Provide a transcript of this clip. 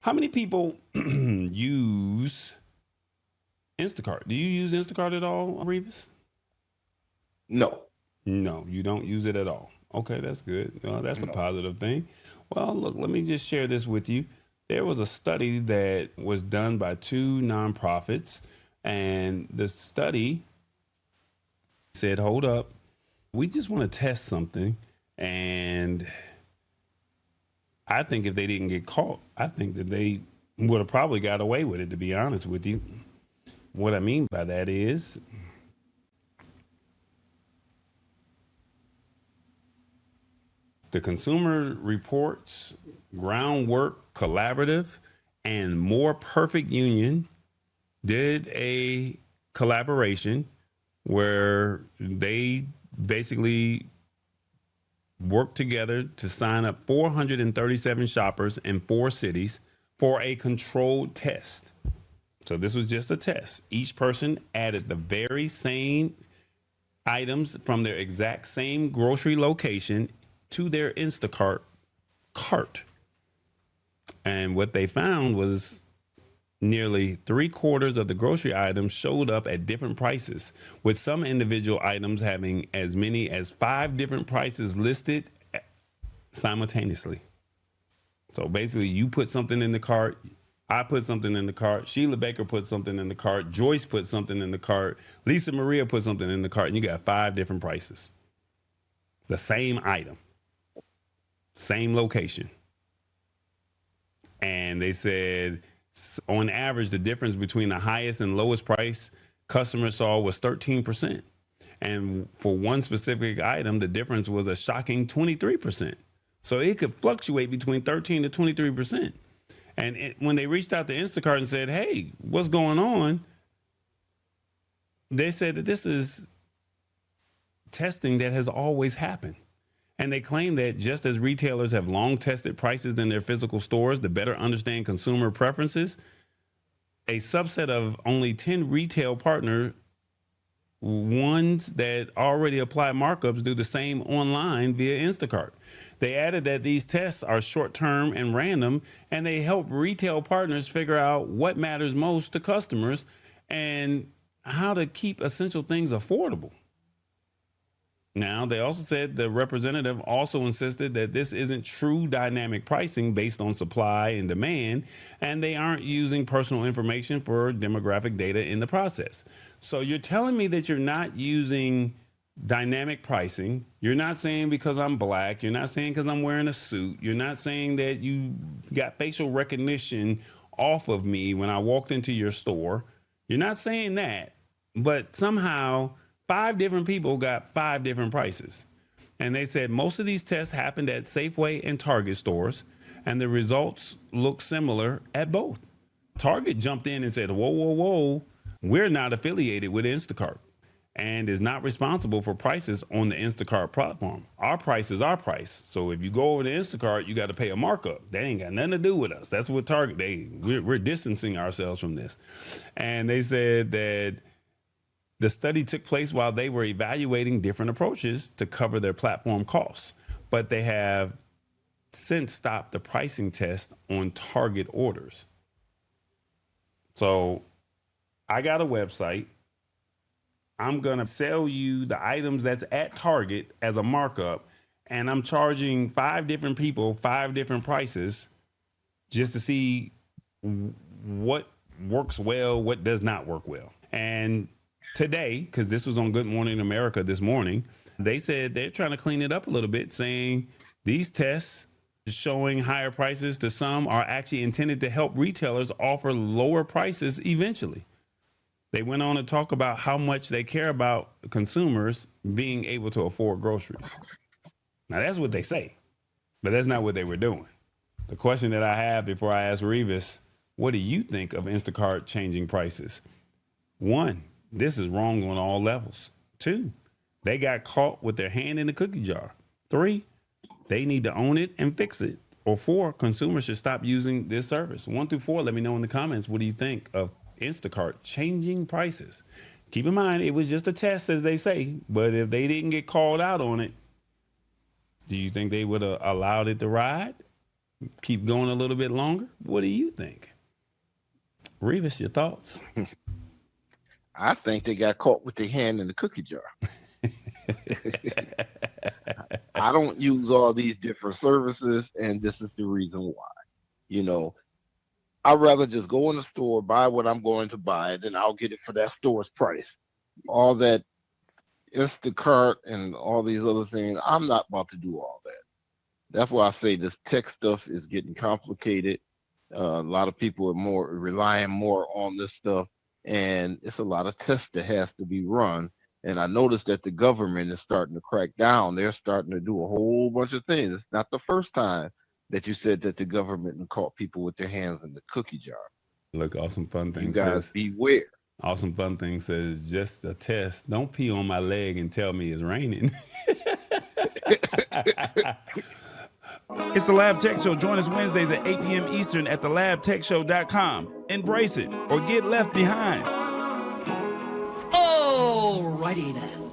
How many people use Instacart? Do you use Instacart at all, Revis? No, No, you don't use it at all. Okay, that's good. That's a no. positive thing. Well, look, let me just share this with you. There was a study that was done by two nonprofits, and the study said, hold up, we just want to test something. And I think if they didn't get caught, I think that they would have probably got away with it, to be honest with you. What I mean by that is the Consumer Reports, Groundwork Collaborative, and More Perfect Union did a collaboration where they basically worked together to sign up 437 shoppers in 4 cities for a controlled test. So this was just a test. Each person added the very same items from their exact same grocery location to their Instacart cart. And what they found was nearly 3/4 of the grocery items showed up at different prices, with some individual items having as many as 5 different prices listed simultaneously. So basically, you put something in the cart, I put something in the cart, Sheila Baker put something in the cart, Joyce put something in the cart, Lisa Maria put something in the cart, and you got 5 different prices. The same item, same location. And they said, on average, the difference between the highest and lowest price customers saw was 13%. And for one specific item, the difference was a shocking 23%. So it could fluctuate between 13 to 23%. And when they reached out to Instacart and said, hey, what's going on? They said that this is testing that has always happened. And they claim that just as retailers have long tested prices in their physical stores to better understand consumer preferences, a subset of only 10 retail partners, ones that already apply markups, do the same online via Instacart. They added that these tests are short-term and random, and they help retail partners figure out what matters most to customers and how to keep essential things affordable. Now, they also said the representative also insisted that this isn't true dynamic pricing based on supply and demand, and they aren't using personal information for demographic data in the process. So you're telling me that you're not using dynamic pricing. You're not saying because I'm black. You're not saying because I'm wearing a suit. You're not saying that you got facial recognition off of me when I walked into your store. You're not saying that, but somehow 5 different people got 5 different prices. And they said most of these tests happened at Safeway and Target stores, and the results look similar at both. Target jumped in and said, whoa, whoa, whoa, we're not affiliated with Instacart and is not responsible for prices on the Instacart platform. Our price is our price. So if you go over to Instacart, you got to pay a markup. That ain't got nothing to do with us. That's what Target, we're distancing ourselves from this. And they said that the study took place while they were evaluating different approaches to cover their platform costs, but they have since stopped the pricing test on Target orders. So I got a website. I'm going to sell you the items that's at Target as a markup, and I'm charging 5 different people 5 different prices just to see what works well, what does not work well. And today, because this was on Good Morning America this morning, they said they're trying to clean it up a little bit, saying these tests showing higher prices to some are actually intended to help retailers offer lower prices eventually. They went on to talk about how much they care about consumers being able to afford groceries. Now, that's what they say, but that's not what they were doing. The question that I have before I ask Revis, what do you think of Instacart changing prices? 1, this is wrong on all levels. 2, they got caught with their hand in the cookie jar. 3, they need to own it and fix it. Or 4, consumers should stop using this service. 1 through 4, let me know in the comments, what do you think of Instacart changing prices? Keep in mind, it was just a test, as they say, but if they didn't get called out on it, do you think they would have allowed it to ride? keep going a little bit longer? What do you think? Revis, your thoughts? I think they got caught with their hand in the cookie jar. I don't use all these different services, and this is the reason why. You know, I'd rather just go in the store, buy what I'm going to buy, then I'll get it for that store's price. All that Instacart and all these other things, I'm not about to do all that. That's why I say this tech stuff is getting complicated. A lot of people are relying more on this stuff, and it's a lot of tests that has to be run. And I noticed that the government is starting to crack down. They're starting to do a whole bunch of things. It's not the first time that you said that the government caught people with their hands in the cookie jar. Look, Awesome Fun Thing You guys says, beware. Awesome Fun Thing says, just a test. Don't pee on my leg and tell me it's raining. It's the Lab Tech Show. Join us Wednesdays at 8 p.m. Eastern at thelabtechshow.com. Embrace it or get left behind. Alrighty then.